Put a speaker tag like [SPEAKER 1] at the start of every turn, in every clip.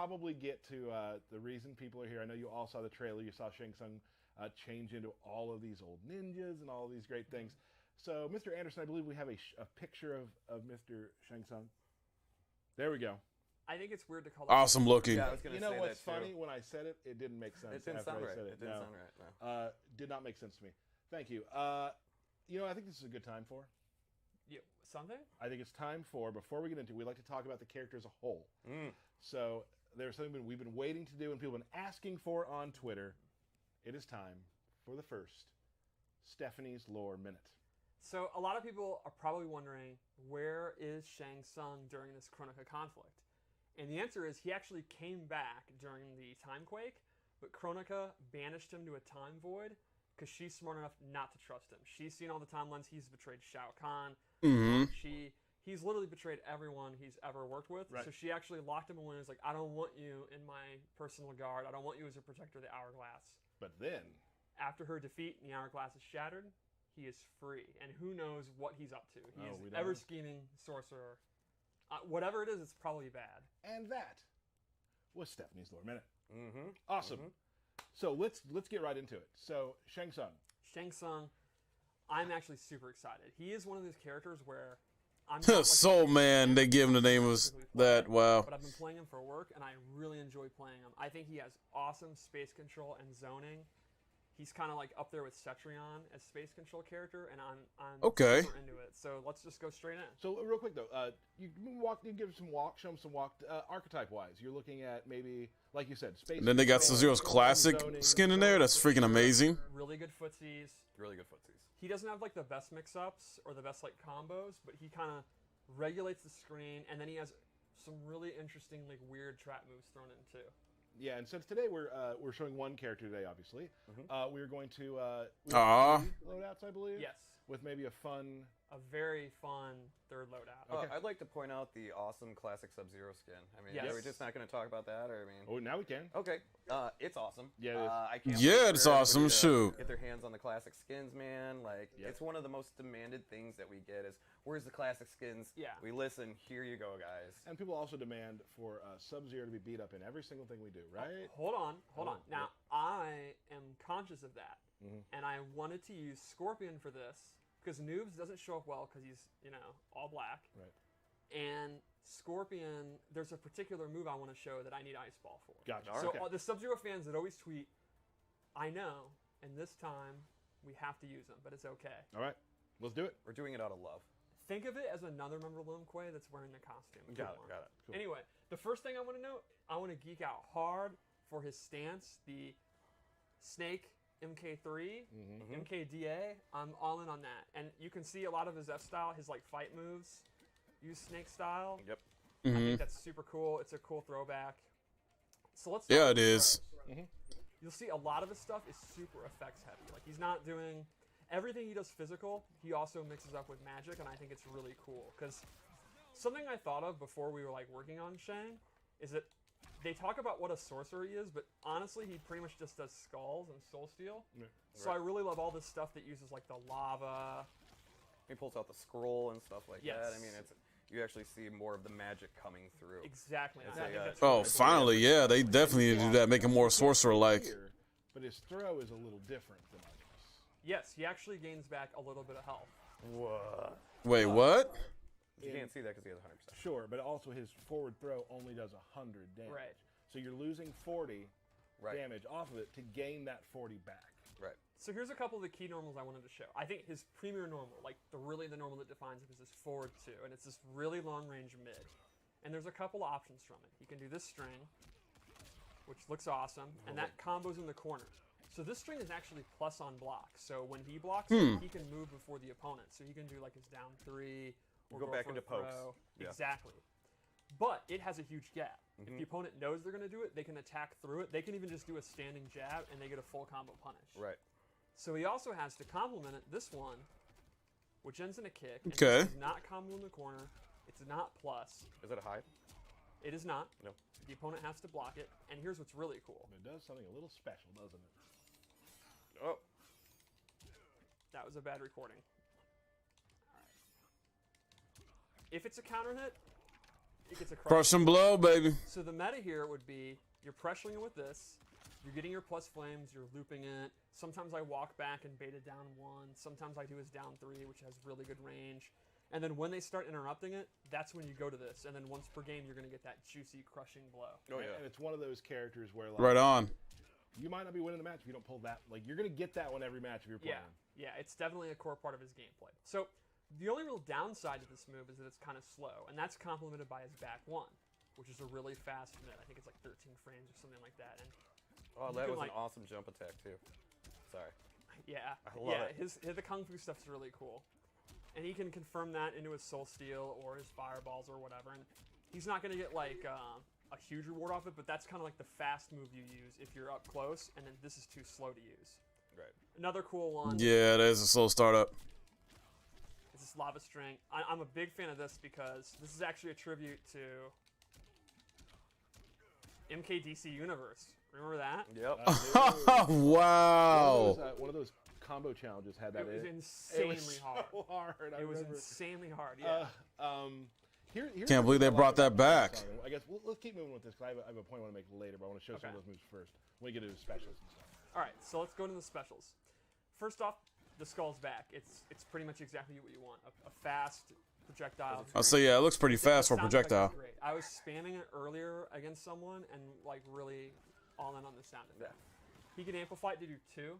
[SPEAKER 1] probably get to the reason people are here. I know you all saw the trailer. You saw Shang Tsung change into all of these old ninjas and all of these great things. So, Mr. Anderson, I believe we have a picture of Mr. Shang Tsung. There we go.
[SPEAKER 2] I think it's weird to call it
[SPEAKER 3] Awesome looking.
[SPEAKER 4] Yeah, I was gonna
[SPEAKER 1] You know
[SPEAKER 4] say
[SPEAKER 1] what's
[SPEAKER 4] that too.
[SPEAKER 1] funny? When I said it, it didn't make sense.
[SPEAKER 4] It didn't
[SPEAKER 1] after
[SPEAKER 4] sound
[SPEAKER 1] I
[SPEAKER 4] right.
[SPEAKER 1] said
[SPEAKER 4] It didn't sound right. No.
[SPEAKER 1] Did not make sense to me. Thank you. You know, I think this is a good time for.
[SPEAKER 2] Yeah, something?
[SPEAKER 1] I think it's time for, before we get into it, we'd like to talk about the character as a whole. So there's something we've been waiting to do and people have been asking for on Twitter. It is time for the first Stephanie's Lore Minute.
[SPEAKER 2] So a lot of people are probably wondering, where is Shang Tsung during this Kronika conflict? And the answer is he actually came back during the Timequake, but Kronika banished him to a time void because she's smart enough not to trust him. She's seen all the timelines. He's betrayed Shao Kahn. He's literally betrayed everyone he's ever worked with.
[SPEAKER 1] Right.
[SPEAKER 2] So she actually locked him away and was like, I don't want you in my personal guard. I don't want you as a protector of the Hourglass.
[SPEAKER 1] But then,
[SPEAKER 2] After her defeat and the Hourglass is shattered, he is free. And who knows what he's up to. He
[SPEAKER 1] Oh,
[SPEAKER 2] is
[SPEAKER 1] we don't
[SPEAKER 2] ever
[SPEAKER 1] know.
[SPEAKER 2] scheming sorcerer. Whatever it is, it's probably bad.
[SPEAKER 1] and that was Stephanie's Lore Minute. Awesome. So let's get right into it. So Shang Tsung.
[SPEAKER 2] Shang Tsung, I'm actually super excited. He is one of those characters where I'm not like
[SPEAKER 3] Soul Man, they give him the name of that. Wow.
[SPEAKER 2] But I've been playing him for work, and I really enjoy playing him. I think he has awesome space control and zoning. He's kind of like up there with Cetrion as space control character, and I'm
[SPEAKER 3] Okay.
[SPEAKER 2] super into it. So let's just go straight in.
[SPEAKER 1] So real quick though, you give some walk, show them some walk. Archetype wise, you're looking at maybe, like you said, space.
[SPEAKER 3] And then they got
[SPEAKER 1] control,
[SPEAKER 3] Sub-Zero's classic
[SPEAKER 1] zoning,
[SPEAKER 3] skin in there. That's freaking amazing.
[SPEAKER 2] Really good footsies.
[SPEAKER 4] Really good footsies.
[SPEAKER 2] He doesn't have like the best mix-ups or the best like combos, but he kind of regulates the screen, and then he has some really interesting like weird trap moves thrown in too.
[SPEAKER 1] Yeah, and since today we're showing one character today, obviously, we're going to loadouts, I believe.
[SPEAKER 2] Yes,
[SPEAKER 1] With maybe
[SPEAKER 2] a very fun third loadout.
[SPEAKER 1] Okay.
[SPEAKER 4] I'd like to point out the awesome classic Sub-Zero skin. I mean,
[SPEAKER 2] Yes.
[SPEAKER 4] are we just not going to talk about that? Or I mean,
[SPEAKER 1] Oh, now we can.
[SPEAKER 4] okay, it's awesome.
[SPEAKER 1] Yeah, it is.
[SPEAKER 4] I can't
[SPEAKER 3] Yeah,
[SPEAKER 4] wait
[SPEAKER 3] it's
[SPEAKER 4] for everybody
[SPEAKER 3] awesome.
[SPEAKER 4] to
[SPEAKER 3] Shoot.
[SPEAKER 4] Get their hands on the classic skins, man. Like,
[SPEAKER 1] Yep.
[SPEAKER 4] it's one of the most demanded things that we get is, where's the classic skins?
[SPEAKER 2] Yeah.
[SPEAKER 4] We listen. Here you go, guys.
[SPEAKER 1] And people also demand for Sub-Zero to be beat up in every single thing we do, right?
[SPEAKER 2] Hold on.
[SPEAKER 1] Oh,
[SPEAKER 2] Now I am conscious of that, and I wanted to use Scorpion for this because Noobs doesn't show up well because he's all black.
[SPEAKER 1] Right.
[SPEAKER 2] And Scorpion, there's a particular move I want to show that I need Ice Ball for.
[SPEAKER 1] Gotcha.
[SPEAKER 2] So
[SPEAKER 1] Okay.
[SPEAKER 2] the Sub-Zero fans that always tweet, I know, and this time we have to use them, but it's okay.
[SPEAKER 1] All right, let's do it.
[SPEAKER 4] We're doing it out of love.
[SPEAKER 2] Think of it as another member of Lumquay that's wearing the costume.
[SPEAKER 4] Got
[SPEAKER 2] Come on.
[SPEAKER 4] it. Got it.
[SPEAKER 1] Cool.
[SPEAKER 2] Anyway, the first thing I want to note, I want to geek out hard for his stance, the Snake MK3, MKDA. I'm all in on that. And you can see a lot of his F-style, his like fight moves, use Snake style.
[SPEAKER 4] Yep.
[SPEAKER 2] I think that's super cool. It's a cool throwback. So let's
[SPEAKER 3] Yeah,
[SPEAKER 2] start
[SPEAKER 3] it
[SPEAKER 2] with the
[SPEAKER 3] is.
[SPEAKER 2] throws. You'll see a lot of his stuff is super effects heavy. Like he's not doing everything he does physical. He also mixes up with magic, and I think it's really cool because something I thought of before we were like working on Shang is that they talk about what a sorcerer he is, but honestly, he pretty much just does skulls and soul steal.
[SPEAKER 1] Yeah.
[SPEAKER 2] So I really love all this stuff that uses like the lava.
[SPEAKER 4] He pulls out the scroll and stuff like
[SPEAKER 2] Yes.
[SPEAKER 4] that. I mean, you actually see more of the magic coming through.
[SPEAKER 2] Exactly.
[SPEAKER 4] It's
[SPEAKER 2] I think
[SPEAKER 4] a,
[SPEAKER 2] that's
[SPEAKER 3] Oh,
[SPEAKER 2] really cool.
[SPEAKER 3] finally, yeah, they definitely need to do that, make him more sorcerer-like.
[SPEAKER 1] Here, but his throw is a little different than others.
[SPEAKER 2] Yes, he actually gains back a little bit of health.
[SPEAKER 4] What?
[SPEAKER 3] Wait, what?
[SPEAKER 4] You can't see that because he has 100%.
[SPEAKER 1] Sure, but also his forward throw only does 100 damage.
[SPEAKER 2] Right.
[SPEAKER 1] So you're losing 40
[SPEAKER 4] Right.
[SPEAKER 1] damage off of it to gain that 40 back.
[SPEAKER 4] Right.
[SPEAKER 2] So here's a couple of the key normals I wanted to show. I think his premier normal, like the normal that defines him, is this forward 2, and it's this really long range mid. And there's a couple of options from it. He can do this string, which looks awesome, and that combos in the corner. So this string is actually plus on block. So when he blocks it, he can move before the opponent. So he can do like his down 3 or
[SPEAKER 4] Go back
[SPEAKER 2] for a
[SPEAKER 4] into pokes.
[SPEAKER 2] throw.
[SPEAKER 4] Yeah.
[SPEAKER 2] Exactly. But it has a huge gap. If the opponent knows they're going to do it, they can attack through it. They can even just do a standing jab, and they get a full combo punish.
[SPEAKER 4] Right.
[SPEAKER 2] So he also has to complement it, this one, which ends in a kick. And
[SPEAKER 3] Okay.
[SPEAKER 2] This is not combo in the corner. It's not plus.
[SPEAKER 4] Is it a high?
[SPEAKER 2] It is not.
[SPEAKER 4] No.
[SPEAKER 2] The opponent has to block it. And here's what's really cool.
[SPEAKER 1] But it does something a little special, doesn't it?
[SPEAKER 4] Oh.
[SPEAKER 2] That was a bad recording. All right. If it's a counter hit, it gets a
[SPEAKER 3] Crush and blow, baby.
[SPEAKER 2] So the meta here would be you're pressuring it with this, you're getting your plus flames, you're looping it. Sometimes I walk back and bait it down 1. Sometimes I do his down 3, which has really good range. And then when they start interrupting it, that's when you go to this. And then once per game, you're going to get that juicy, crushing blow.
[SPEAKER 1] Oh, yeah. And it's one of those characters where, like,
[SPEAKER 3] Right on.
[SPEAKER 1] you might not be winning the match if you don't pull that. Like, you're going to get that one every match if you're playing.
[SPEAKER 2] Yeah, it's definitely a core part of his gameplay. So the only real downside to this move is that it's kind of slow. And that's complemented by his back 1, which is a really fast mid. I think it's like 13 frames or something like that. And
[SPEAKER 4] that was an awesome jump attack, too. Sorry.
[SPEAKER 2] Yeah.
[SPEAKER 4] I love it.
[SPEAKER 2] The Kung Fu stuff's really cool. And he can confirm that into his Soul Steel or his Fireballs or whatever. And he's not going to get, like, a huge reward off it, but that's kind of like the fast move you use if you're up close, and then this is too slow to use.
[SPEAKER 4] Right.
[SPEAKER 2] Another cool one.
[SPEAKER 3] Yeah, that is a slow startup.
[SPEAKER 2] Is this Lava String. I'm a big fan of this because this is actually a tribute to MKDC Universe. Remember that?
[SPEAKER 4] Yep.
[SPEAKER 3] Wow.
[SPEAKER 1] One of those combo challenges had that
[SPEAKER 2] It was
[SPEAKER 1] in it.
[SPEAKER 2] insanely
[SPEAKER 1] It was
[SPEAKER 2] hard.
[SPEAKER 1] so hard.
[SPEAKER 2] It was insanely hard, yeah.
[SPEAKER 1] Here's
[SPEAKER 3] Can't believe they brought that back.
[SPEAKER 1] I guess let's keep moving with this because I have a point I want to make later, but I want to show some of those moves first when we get into specials and stuff.
[SPEAKER 2] All right, so let's go into the specials. First off, the skull's back. It's pretty much exactly what you want. A fast projectile.
[SPEAKER 3] I'll say, yeah, it looks pretty fast for a
[SPEAKER 2] Sound effect is
[SPEAKER 3] projectile.
[SPEAKER 2] great. I was spamming it earlier against someone and like really all in on the sound effect. He can amplify it to do 2.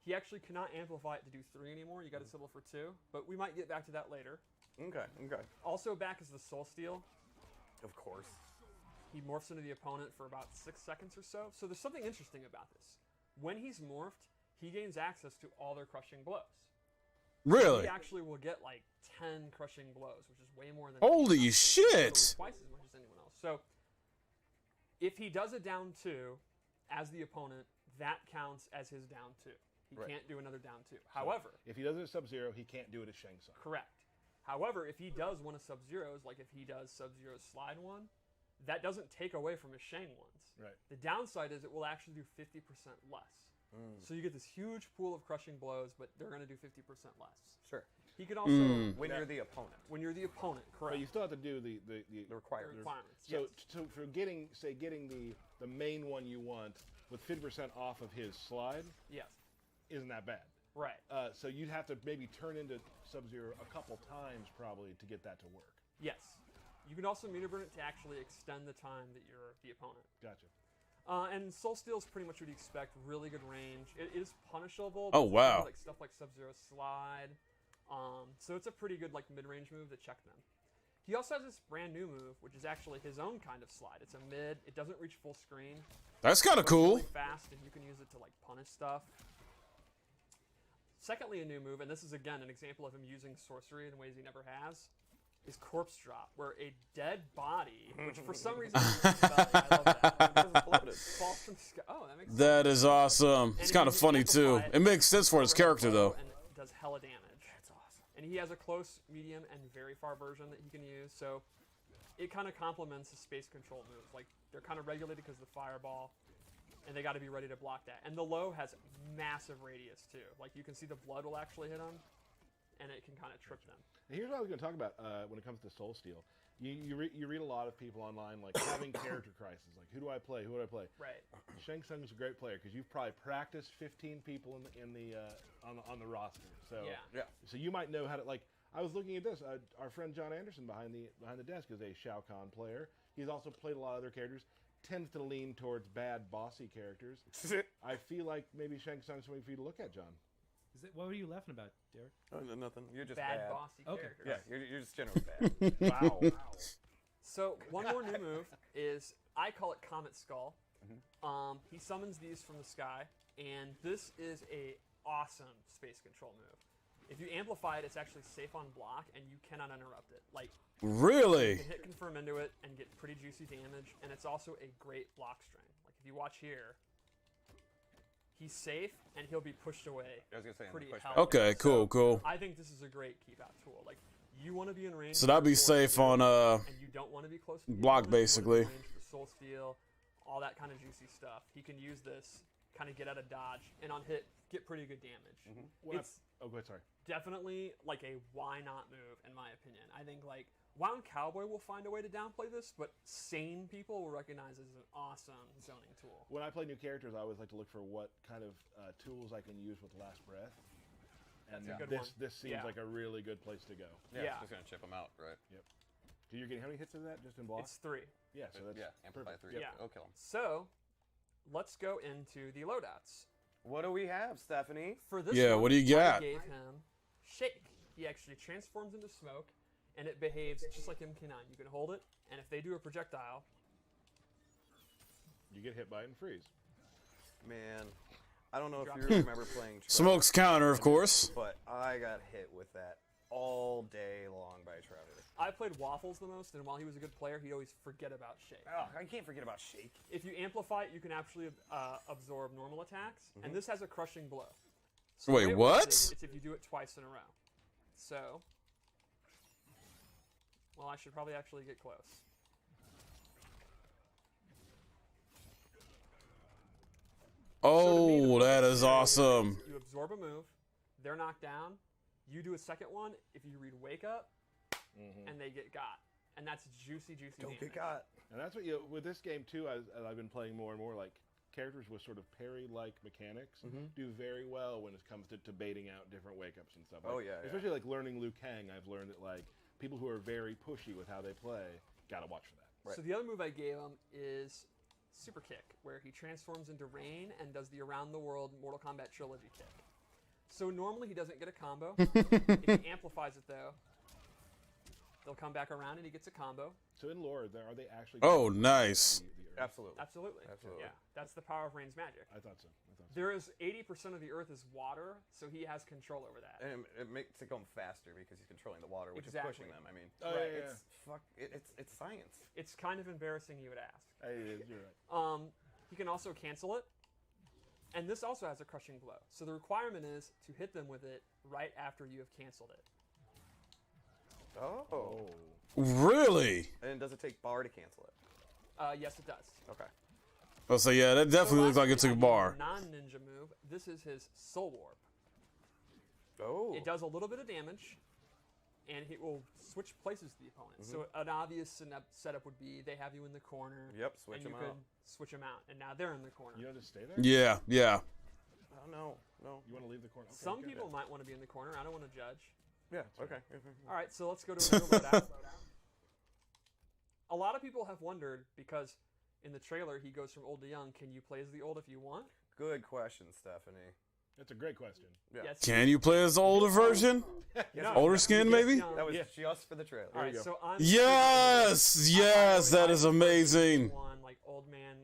[SPEAKER 2] He actually cannot amplify it to do 3 anymore. You got to settle for 2, but we might get back to that later.
[SPEAKER 4] Okay.
[SPEAKER 2] Also back is the Soul Steel.
[SPEAKER 4] Of course.
[SPEAKER 2] He morphs into the opponent for about 6 seconds or so. So there's something interesting about this. When he's morphed, he gains access to all their crushing blows.
[SPEAKER 3] Really?
[SPEAKER 2] He actually will get like 10 crushing blows, which is way more than
[SPEAKER 3] Holy
[SPEAKER 2] so
[SPEAKER 3] shit!
[SPEAKER 2] twice as much as anyone else. So if he does a down 2 as the opponent, that counts as his down 2. He can't do another down 2. However,
[SPEAKER 1] if he does it at Sub-Zero, he can't do it as Shang Tsung.
[SPEAKER 2] correct. However, if he does one of Sub-Zero's, like if he does Sub-Zero's slide 1, that doesn't take away from his Shang ones.
[SPEAKER 1] Right.
[SPEAKER 2] The downside is it will actually do 50% less. So you get this huge pool of crushing blows, but they're going to do 50% less.
[SPEAKER 4] Sure.
[SPEAKER 2] He could also,
[SPEAKER 4] When you're the opponent.
[SPEAKER 2] when you're the opponent, correct.
[SPEAKER 1] But you still have to do the
[SPEAKER 4] The requirements.
[SPEAKER 2] requirements.
[SPEAKER 1] So,
[SPEAKER 2] yes.
[SPEAKER 1] so for getting the main one you want with 50% off of his slide,
[SPEAKER 2] Yes.
[SPEAKER 1] isn't that bad.
[SPEAKER 2] Right.
[SPEAKER 1] So you'd have to maybe turn into Sub-Zero a couple times probably to get that to work.
[SPEAKER 2] Yes. You can also meter burn it to actually extend the time that you're the opponent.
[SPEAKER 1] Gotcha.
[SPEAKER 2] And Soul Steel is pretty much what you expect. Really good range. It is punishable.
[SPEAKER 3] Oh,
[SPEAKER 2] but it's
[SPEAKER 3] wow.
[SPEAKER 2] Like stuff like Sub-Zero slide. So it's a pretty good like mid-range move to check them. He also has this brand new move, which is actually his own kind of slide. It's a mid. It doesn't reach full screen.
[SPEAKER 3] That's kind of
[SPEAKER 2] It's
[SPEAKER 3] cool.
[SPEAKER 2] really fast, and you can use it to like punish stuff. Secondly, a new move, and this is again an example of him using sorcery in ways he never has, is Corpse Drop, where a dead body, which for some reason is belly. I love that. Falls from the sky. Oh, that makes sense.
[SPEAKER 3] That is awesome. It's
[SPEAKER 2] And
[SPEAKER 3] kind
[SPEAKER 2] he
[SPEAKER 3] of
[SPEAKER 2] can
[SPEAKER 3] funny too.
[SPEAKER 2] amplify
[SPEAKER 3] It makes sense for his character though.
[SPEAKER 2] And it does hella damage. That's awesome. And he has a close, medium, and very far version that he can use, so it kind of complements his space control moves. Like, they're kind of regulated because of the fireball, and they got to be ready to block that. And the low has massive radius, too. Like, you can see the blood will actually hit them, and it can kind of trip them.
[SPEAKER 1] And here's what I was going to talk about when it comes to Soul Steel. You read a lot of people online like having character crisis, like who do I play? Who do I play?
[SPEAKER 2] Right.
[SPEAKER 1] Shang Tsung is a great player because you've probably practiced 15 people on the roster. So
[SPEAKER 2] Yeah.
[SPEAKER 1] So you might know how to like. I was looking at this. Our friend John Anderson behind the desk is a Shao Kahn player. He's also played a lot of other characters. Tends to lean towards bad, bossy characters. I feel like maybe Shang Tsung's something for you to look at, John.
[SPEAKER 5] Is it, what were you laughing about, Derek?
[SPEAKER 4] Oh, no, nothing. You're just
[SPEAKER 2] Bad,
[SPEAKER 4] bad.
[SPEAKER 2] bossy
[SPEAKER 5] Okay.
[SPEAKER 2] characters.
[SPEAKER 4] Yeah, you're just generally bad.
[SPEAKER 1] Wow.
[SPEAKER 2] So one more new move is, I call it Comet Skull. He summons these from the sky, and this is a awesome space control move. If you amplify it, it's actually safe on block, and you cannot interrupt it. Like, you
[SPEAKER 3] Really?
[SPEAKER 2] can hit confirm into it and get pretty juicy damage, and it's also a great block string. Like, if you watch here, he's safe, and he'll be pushed away.
[SPEAKER 4] I was gonna say on the
[SPEAKER 2] Pretty
[SPEAKER 4] push
[SPEAKER 2] hell.
[SPEAKER 4] back.
[SPEAKER 3] Okay, cool, cool.
[SPEAKER 2] I think this is a great keep-out tool. Like, you want to be in range.
[SPEAKER 3] So that'd be
[SPEAKER 2] for
[SPEAKER 3] safe
[SPEAKER 2] Soul
[SPEAKER 3] on
[SPEAKER 2] Steel, and you don't want to be close to the
[SPEAKER 3] block,
[SPEAKER 2] opponent. You wanna be in
[SPEAKER 3] basically.
[SPEAKER 2] range for Soul Steel, all that kind of juicy stuff. He can use this, kind of get out of dodge, and on hit, get pretty good damage.
[SPEAKER 1] When
[SPEAKER 2] It's
[SPEAKER 1] oh, go ahead. Sorry.
[SPEAKER 2] definitely like a why not move, in my opinion. I think like Wound Cowboy will find a way to downplay this, but sane people will recognize it as an awesome zoning tool.
[SPEAKER 1] When I play new characters, I always like to look for what kind of tools I can use with Last Breath. And
[SPEAKER 2] That's a good
[SPEAKER 1] this seems
[SPEAKER 2] Yeah.
[SPEAKER 1] like a really good place to go.
[SPEAKER 2] Yeah.
[SPEAKER 4] It's just gonna chip them out, right?
[SPEAKER 1] So you're getting how many hits of that just in block?
[SPEAKER 2] It's 3.
[SPEAKER 1] Yeah, so that's
[SPEAKER 4] amplify
[SPEAKER 1] perfect.
[SPEAKER 4] 3.
[SPEAKER 2] Yeah.
[SPEAKER 4] It'll kill them.
[SPEAKER 2] So, let's go into the loadouts.
[SPEAKER 4] What do we have, Stephanie?
[SPEAKER 2] For this
[SPEAKER 3] Yeah,
[SPEAKER 2] one,
[SPEAKER 3] what do you got?
[SPEAKER 2] I gave him Shake. He actually transforms into smoke, and it behaves just like MK9. You can hold it, and if they do a projectile,
[SPEAKER 1] You get hit by it and freeze.
[SPEAKER 4] Man, I don't know if
[SPEAKER 2] Drop
[SPEAKER 4] you
[SPEAKER 2] it.
[SPEAKER 4] remember playing Trout,
[SPEAKER 3] Smoke's counter, of course.
[SPEAKER 4] but I got hit with that all day long by Trouter.
[SPEAKER 2] I played Waffles the most, and while he was a good player, he'd always forget about Shake.
[SPEAKER 4] Oh, I can't forget about Shake.
[SPEAKER 2] If you amplify it, you can actually absorb normal attacks, and this has a crushing blow. So
[SPEAKER 3] Wait,
[SPEAKER 2] the way it
[SPEAKER 3] what?
[SPEAKER 2] works is, it's if you do it twice in a row. So, well, I should probably actually get close. So to me, the
[SPEAKER 3] Oh, that
[SPEAKER 2] perfect
[SPEAKER 3] is
[SPEAKER 2] scenario
[SPEAKER 3] awesome.
[SPEAKER 2] You absorb a move, they're knocked down, you do a second one, if you read Wake Up, and they get got. And that's juicy, juicy
[SPEAKER 4] Don't
[SPEAKER 2] damage.
[SPEAKER 4] get got.
[SPEAKER 1] And that's what you with this game too. As I've been playing more and more, like characters with sort of parry-like mechanics do very well when it comes to baiting out different wake-ups and stuff.
[SPEAKER 4] Oh,
[SPEAKER 1] Like,
[SPEAKER 4] yeah.
[SPEAKER 1] especially like learning Liu Kang. I've learned that like people who are very pushy with how they play gotta watch for that.
[SPEAKER 4] Right.
[SPEAKER 2] So the other move I gave him is Super Kick, where he transforms into Rain and does the Around the World Mortal Kombat Trilogy kick. So normally he doesn't get a combo. If he amplifies it though, they'll come back around and he gets a combo.
[SPEAKER 1] So in lore, are they actually?
[SPEAKER 3] Oh, nice.
[SPEAKER 1] the Earth?
[SPEAKER 4] Absolutely.
[SPEAKER 2] Absolutely.
[SPEAKER 4] Absolutely.
[SPEAKER 2] Yeah, that's the power of Rain's magic.
[SPEAKER 1] I thought so.
[SPEAKER 2] There is 80% of the Earth is water, so he has control over that.
[SPEAKER 4] And it makes it go faster because he's controlling the water, which is
[SPEAKER 2] Exactly.
[SPEAKER 4] pushing them. I mean,
[SPEAKER 1] Oh,
[SPEAKER 2] Right.
[SPEAKER 1] yeah,
[SPEAKER 4] it's science.
[SPEAKER 2] It's kind of embarrassing, you would ask.
[SPEAKER 1] It is. You're right.
[SPEAKER 2] He can also cancel it, and this also has a crushing blow. So the requirement is to hit them with it right after you have canceled it.
[SPEAKER 4] Oh.
[SPEAKER 3] Really?
[SPEAKER 4] And does it take bar to cancel it?
[SPEAKER 2] Yes, it does.
[SPEAKER 4] Okay.
[SPEAKER 3] Oh, so yeah, that definitely looks like it took a bar.
[SPEAKER 2] Non-ninja move. This is his Soul Warp.
[SPEAKER 4] Oh.
[SPEAKER 2] It does a little bit of damage, and he will switch places with the opponent. So an obvious setup would be they have you in the corner.
[SPEAKER 4] Yep, switch
[SPEAKER 2] and you
[SPEAKER 4] them
[SPEAKER 2] could
[SPEAKER 4] out.
[SPEAKER 2] switch them out, and now they're in the corner.
[SPEAKER 1] You don't just stay there.
[SPEAKER 3] Yeah, yeah.
[SPEAKER 4] Oh, no.
[SPEAKER 1] You want to leave the corner? Okay,
[SPEAKER 2] Some
[SPEAKER 1] good.
[SPEAKER 2] people might want to be in the corner. I don't want to judge.
[SPEAKER 4] Yeah, okay.
[SPEAKER 2] All right, so let's go to another loadout. A lot of people have wondered, because in the trailer he goes from old to young, can you play as the old if you want?
[SPEAKER 4] Good question, Stephanie.
[SPEAKER 1] That's a great question.
[SPEAKER 4] Yeah.
[SPEAKER 2] Yes.
[SPEAKER 3] Can you play as the older version?
[SPEAKER 2] No,
[SPEAKER 3] Older
[SPEAKER 2] you
[SPEAKER 3] skin,
[SPEAKER 2] get
[SPEAKER 3] maybe?
[SPEAKER 2] young.
[SPEAKER 4] That was
[SPEAKER 1] Yeah.
[SPEAKER 4] just for the trailer.
[SPEAKER 2] All right,
[SPEAKER 1] you go.
[SPEAKER 2] so I'm
[SPEAKER 3] Yes, yes, that is amazing.
[SPEAKER 2] One like old man,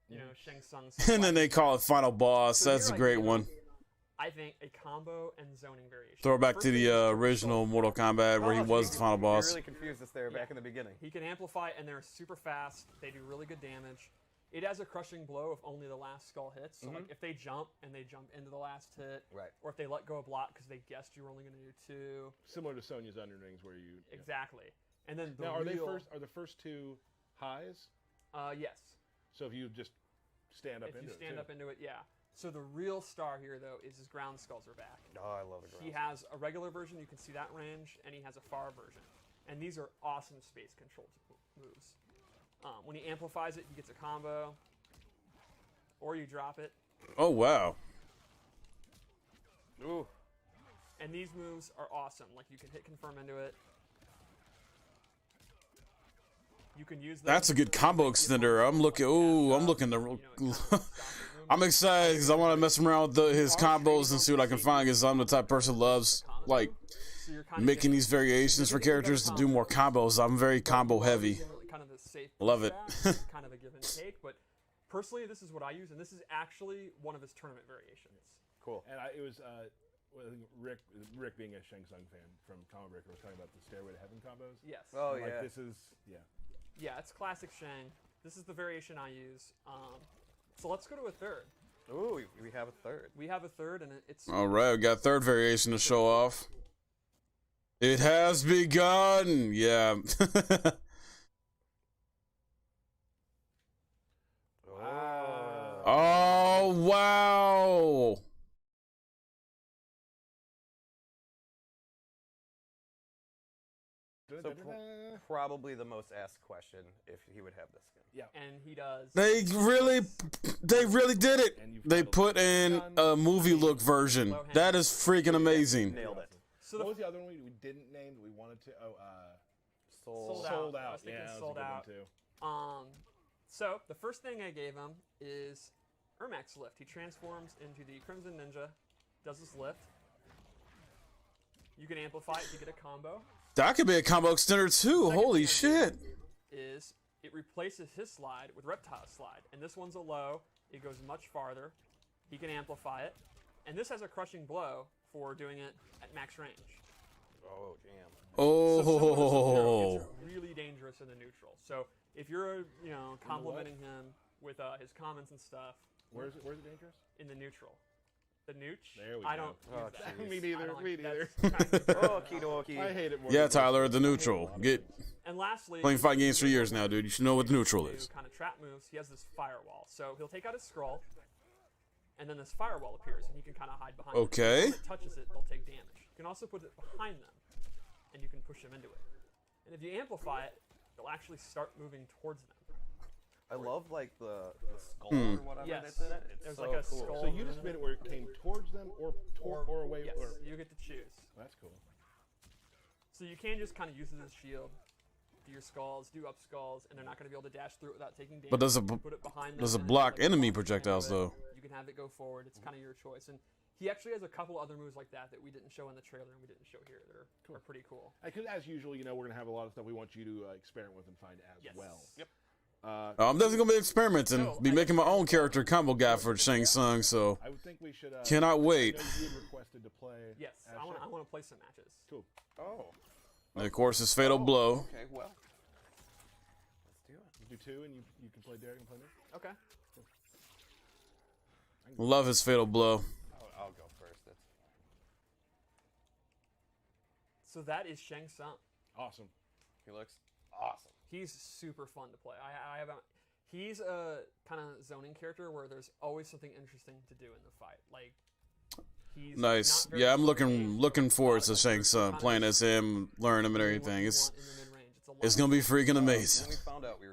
[SPEAKER 2] you know, Shang Tsung.
[SPEAKER 3] And then they call it final boss.
[SPEAKER 2] So
[SPEAKER 3] That's a
[SPEAKER 2] here I
[SPEAKER 3] great
[SPEAKER 2] give
[SPEAKER 3] one.
[SPEAKER 2] I think a combo and zoning variation.
[SPEAKER 3] Throwback
[SPEAKER 2] First
[SPEAKER 3] to
[SPEAKER 2] thing
[SPEAKER 3] the
[SPEAKER 2] is
[SPEAKER 3] original Mortal Kombat where he
[SPEAKER 4] Oh,
[SPEAKER 3] was
[SPEAKER 4] so
[SPEAKER 3] the final
[SPEAKER 4] You
[SPEAKER 3] boss.
[SPEAKER 4] really confused us there back in the beginning.
[SPEAKER 2] He can amplify, and they're super fast. They do really good damage. It has a crushing blow if only the last skull hits. So like if they jump and they jump into the last hit,
[SPEAKER 4] Right.
[SPEAKER 2] or if they let go a block because they guessed you were only going to do 2.
[SPEAKER 1] Similar to Sonya's underlings, where you. Yeah.
[SPEAKER 2] Exactly. And then the
[SPEAKER 1] Now, are
[SPEAKER 2] real,
[SPEAKER 1] the first two highs?
[SPEAKER 2] yes.
[SPEAKER 1] So if you just stand up
[SPEAKER 2] If
[SPEAKER 1] into
[SPEAKER 2] you
[SPEAKER 1] it.
[SPEAKER 2] stand
[SPEAKER 1] too.
[SPEAKER 2] up into it, yeah. So the real star here, though, is his ground skulls are back.
[SPEAKER 4] Oh, I love the
[SPEAKER 2] He
[SPEAKER 4] ground.
[SPEAKER 2] has a regular version, you can see that range, and he has a far version. And these are awesome space control moves. When he amplifies it, he gets a combo, or you drop it.
[SPEAKER 3] Oh, wow.
[SPEAKER 4] Ooh.
[SPEAKER 2] And these moves are awesome. Like, you can hit confirm into it. You can use them
[SPEAKER 3] That's a good
[SPEAKER 2] to
[SPEAKER 3] combo
[SPEAKER 2] make the
[SPEAKER 3] extender.
[SPEAKER 2] opponent
[SPEAKER 3] I'm looking.
[SPEAKER 2] like
[SPEAKER 3] Ooh,
[SPEAKER 2] that,
[SPEAKER 3] I'm looking to.
[SPEAKER 2] you know, it kind of stops their
[SPEAKER 3] I'm
[SPEAKER 2] movement.
[SPEAKER 3] excited because I want to mess around with his combos and see what I can find. Because I'm the type of person who loves like
[SPEAKER 2] So you're kind of
[SPEAKER 3] making
[SPEAKER 2] getting
[SPEAKER 3] these variations for characters to do more combos. I'm very combo heavy.
[SPEAKER 2] kind of the safe
[SPEAKER 3] Love it.
[SPEAKER 2] pushback, kind of a give and take. But personally, this is what I use, and this is actually one of his tournament variations.
[SPEAKER 4] Cool.
[SPEAKER 1] And it was well, I think Rick being a Shang Tsung fan from Comic Breaker was talking about the Stairway to Heaven combos.
[SPEAKER 2] Yes.
[SPEAKER 4] Oh,
[SPEAKER 1] I'm like,
[SPEAKER 4] yeah.
[SPEAKER 1] this is
[SPEAKER 2] Yeah, it's classic Shang. This is the variation I use. So let's go to a third.
[SPEAKER 4] Ooh, we have a third.
[SPEAKER 2] We have a third, and it's
[SPEAKER 3] All right, we got third variation to show off. It has begun. Yeah.
[SPEAKER 4] Oh.
[SPEAKER 3] Oh wow.
[SPEAKER 4] So probably the most asked question if he would have this skin.
[SPEAKER 1] Yeah.
[SPEAKER 2] And he does.
[SPEAKER 3] They really did it. They put in a movie look version. That is freaking amazing.
[SPEAKER 4] Nailed it.
[SPEAKER 2] So
[SPEAKER 1] What was the other one we didn't name that we wanted to? Oh,
[SPEAKER 2] Sold
[SPEAKER 1] Sold
[SPEAKER 2] Out. I
[SPEAKER 1] Out.
[SPEAKER 2] was thinking
[SPEAKER 1] Yeah, that was
[SPEAKER 2] Sold
[SPEAKER 1] a good one,
[SPEAKER 2] Out.
[SPEAKER 1] too.
[SPEAKER 2] So the first thing I gave him is Ermac's lift. He transforms into the Crimson Ninja, does his lift. You can amplify it to get a combo.
[SPEAKER 3] That could be a combo extender too.
[SPEAKER 2] Second
[SPEAKER 3] Holy
[SPEAKER 2] thing I
[SPEAKER 3] shit.
[SPEAKER 2] did Is it replaces his slide with Reptile slide, and this one's a low. It goes much farther. He can amplify it, and this has a crushing blow for doing it at max range.
[SPEAKER 4] Oh, damn.
[SPEAKER 2] So someone who's
[SPEAKER 3] Oh.
[SPEAKER 2] it's really dangerous in the neutral. So if you're complimenting him with his comments and stuff
[SPEAKER 1] Where's it dangerous?
[SPEAKER 2] in the neutral, the nooch.
[SPEAKER 1] There we
[SPEAKER 2] I
[SPEAKER 1] go.
[SPEAKER 2] don't.
[SPEAKER 4] Oh,
[SPEAKER 2] use that.
[SPEAKER 4] jeez.
[SPEAKER 1] Me
[SPEAKER 2] I
[SPEAKER 1] neither.
[SPEAKER 2] don't
[SPEAKER 1] Me
[SPEAKER 2] like-
[SPEAKER 1] neither.
[SPEAKER 2] that's kind of-
[SPEAKER 4] Okie dokie.
[SPEAKER 1] I hate it more.
[SPEAKER 3] Yeah,
[SPEAKER 1] than
[SPEAKER 3] Tyler,
[SPEAKER 1] this.
[SPEAKER 3] the neutral. Get
[SPEAKER 2] And lastly,
[SPEAKER 3] playing fight games for years now, dude. You should know what the neutral is.
[SPEAKER 2] kind of trap moves. He has this firewall, so he'll take out his scroll, and then this firewall appears, and he can kind of hide behind it.
[SPEAKER 3] Okay.
[SPEAKER 2] When it touches it, they'll take damage. You can also put it behind them, and you can push them into it. And if you amplify it, they'll actually start moving towards them.
[SPEAKER 4] I love like the skull or whatever
[SPEAKER 2] Yes.
[SPEAKER 4] that's in it. It's
[SPEAKER 2] There's
[SPEAKER 4] so
[SPEAKER 2] like a
[SPEAKER 4] cool.
[SPEAKER 2] skull.
[SPEAKER 1] So you just made it where it came towards them or away.
[SPEAKER 2] Yes,
[SPEAKER 1] Or,
[SPEAKER 2] you get to choose.
[SPEAKER 1] that's cool.
[SPEAKER 2] So you can just kind of use it as a shield. Do your skulls, do up skulls, and they're not going to be able to dash through it without taking damage.
[SPEAKER 3] But does it
[SPEAKER 2] You put it behind them
[SPEAKER 3] does it
[SPEAKER 2] and
[SPEAKER 3] block
[SPEAKER 2] like,
[SPEAKER 3] enemy
[SPEAKER 2] bump into
[SPEAKER 3] projectiles
[SPEAKER 2] it.
[SPEAKER 3] though?
[SPEAKER 2] You can have it go forward. It's kind of your choice. And he actually has a couple other moves like that we didn't show in the trailer and we didn't show here. They're pretty cool.
[SPEAKER 1] Because as usual, we're gonna have a lot of stuff we want you to experiment with and find as
[SPEAKER 2] Yes.
[SPEAKER 1] well.
[SPEAKER 2] Yep.
[SPEAKER 3] I'm definitely gonna be experimenting.
[SPEAKER 2] So,
[SPEAKER 3] Be
[SPEAKER 2] I
[SPEAKER 3] making my
[SPEAKER 2] guess-
[SPEAKER 3] own character combo guy for Shang Tsung. So
[SPEAKER 1] I would think we should.
[SPEAKER 3] Cannot wait.
[SPEAKER 1] I know you had requested to play.
[SPEAKER 2] Yes,
[SPEAKER 1] as
[SPEAKER 2] I want
[SPEAKER 1] Shang.
[SPEAKER 2] to play some matches.
[SPEAKER 1] Cool.
[SPEAKER 4] Oh.
[SPEAKER 3] and of course his fatal blow.
[SPEAKER 4] Okay, well. Let's do it.
[SPEAKER 1] Do two, and you can play Derek and play me.
[SPEAKER 2] Okay.
[SPEAKER 3] Love his fatal blow.
[SPEAKER 4] I'll go first. That's
[SPEAKER 2] So that is Shang Tsung.
[SPEAKER 1] Awesome.
[SPEAKER 4] he looks awesome.
[SPEAKER 2] He's super fun to play. I haven't. He's a kind of zoning character where there's always something interesting to do in the fight. Like he's
[SPEAKER 3] Nice.
[SPEAKER 2] not very
[SPEAKER 3] Yeah, I'm
[SPEAKER 2] slow-paced.
[SPEAKER 3] looking forward to
[SPEAKER 2] Like,
[SPEAKER 3] Shang Tsung,
[SPEAKER 2] kinda
[SPEAKER 3] playing as him, learning him and
[SPEAKER 2] doing what
[SPEAKER 3] everything.
[SPEAKER 2] you
[SPEAKER 3] It's
[SPEAKER 2] want in the mid-range. It's a lot
[SPEAKER 3] it's
[SPEAKER 2] of
[SPEAKER 3] gonna be
[SPEAKER 2] fun.
[SPEAKER 3] freaking
[SPEAKER 4] When
[SPEAKER 3] amazing.
[SPEAKER 4] we found out we